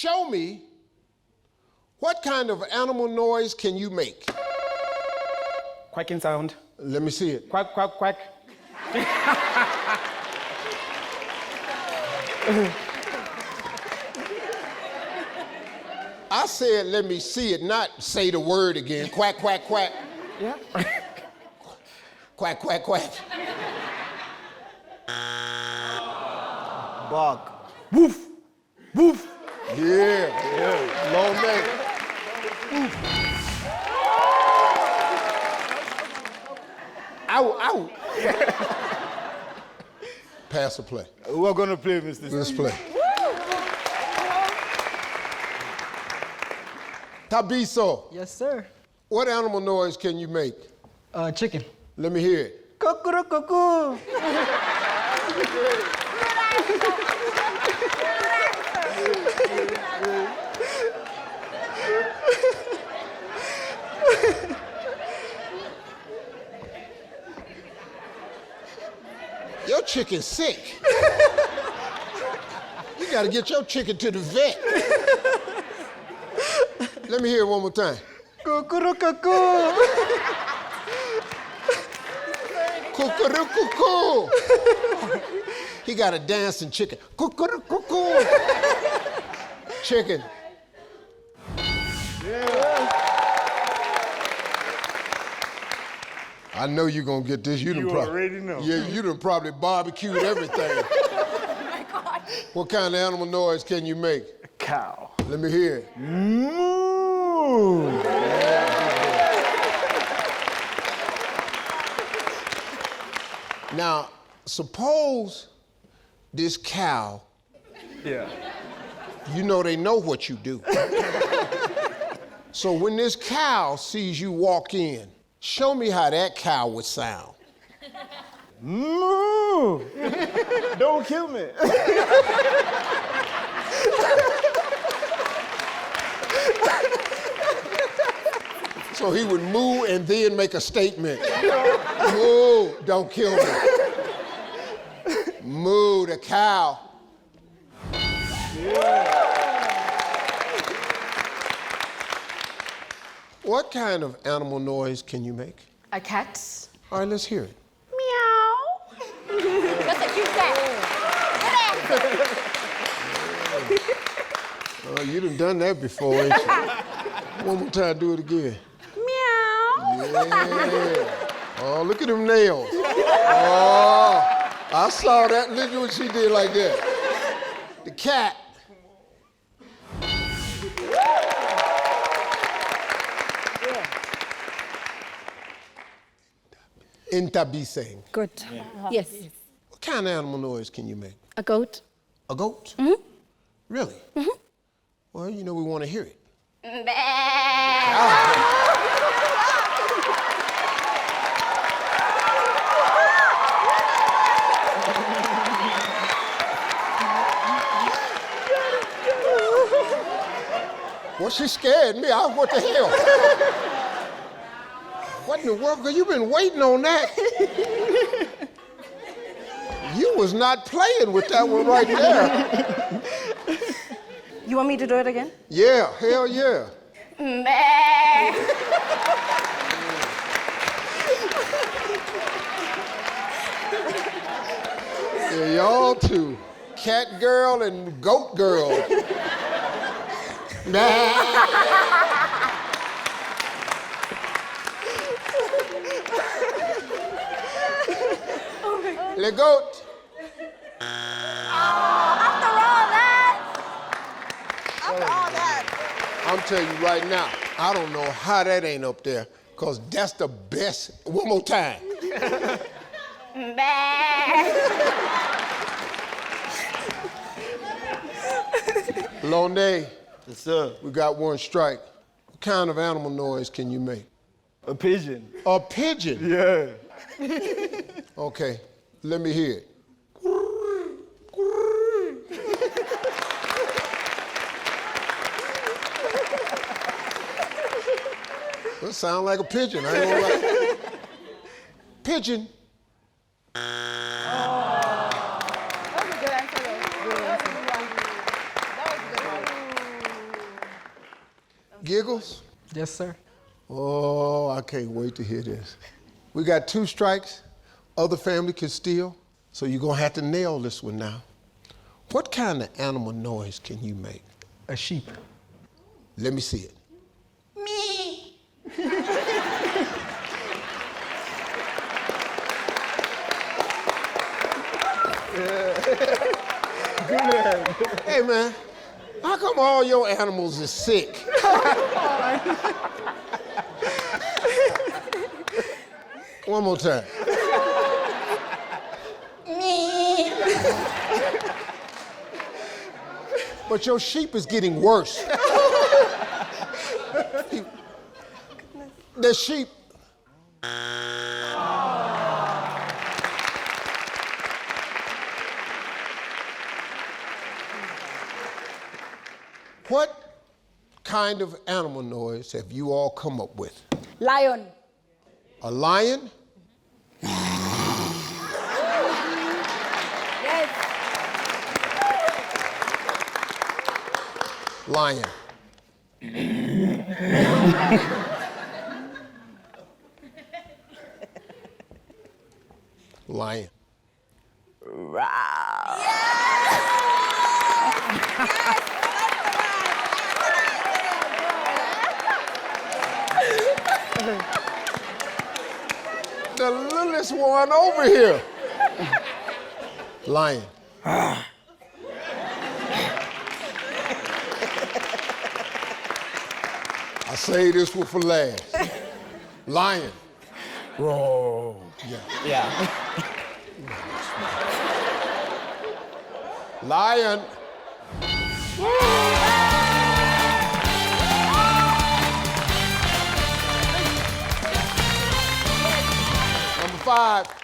show me what kind of animal noise can you make? Quacking sound. Let me see it. Quack, quack, quack. I said, let me see it, not say the word again. Quack, quack, quack. Yeah. Quack, quack, quack. Bark. Woof. Woof. Yeah. Long neck. Ow, ow. Pass or play? We're gonna play, Mr. Let's Steve. play. Tabiso, Yes, sir. what animal noise can you make? Chicken. Let me hear it. Cuckoo. Your chicken's sick. You gotta get your chicken to the vet. Let me hear it one more time. Cuckoo. Cuckoo. He got a dancing chicken. Cuckoo. Chicken. I know you're gonna get this. You already know. Yeah, you done probably barbecued everything. Oh my God. What kind of animal noise can you make? Cow. Let me hear it. Moo. Now, suppose this cow, Yeah. you know they know what you do. So when this cow sees you walk in, show me how that cow would sound. Moo. Don't kill me. So he would moo and then make a statement. Moo, don't kill me. Moo, the cow. What kind of animal noise can you make? A cat. All right, let's hear it. Meow. That's a cute cat. Oh, you done that before, ain't you? One more time, do it again. Meow. Yeah. Oh, look at them nails. Oh, I saw that. Look at what she did like that. The cat. Intabiseng. Good. Yes. What kind of animal noise can you make? A goat. A goat? Mm-hmm. Really? Mm-hmm. Well, you know we want to hear it. Well, she scared me. What the hell? What in the world? Girl, you been waiting on that. You was not playing with that one right there. You want me to do it again? Yeah, hell yeah. Yeah, y'all two. Cat girl and goat girl. Le goat. I'm telling you right now, I don't know how that ain't up there, because that's the best. One more time. Lone, Yes, sir. we got one strike. What kind of animal noise can you make? A pigeon. A pigeon? Yeah. Okay, let me hear it. That sound like a pigeon, I ain't gonna lie. Pigeon. Giggles? Yes, sir. Oh, I can't wait to hear this. We got 2 strikes. Other family can steal. So you're gonna have to nail this one now. What kind of animal noise can you make? A sheep. Let me see it. Hey man, how come all your animals is sick? One more time. But your sheep is getting worse. The sheep. What kind of animal noise have you all come up with? Lion. A lion? Yes. Lion. Lion. The littlest one over here. Lion. I say this one for last. Lion. Roar. Yeah. Lion. Number 5.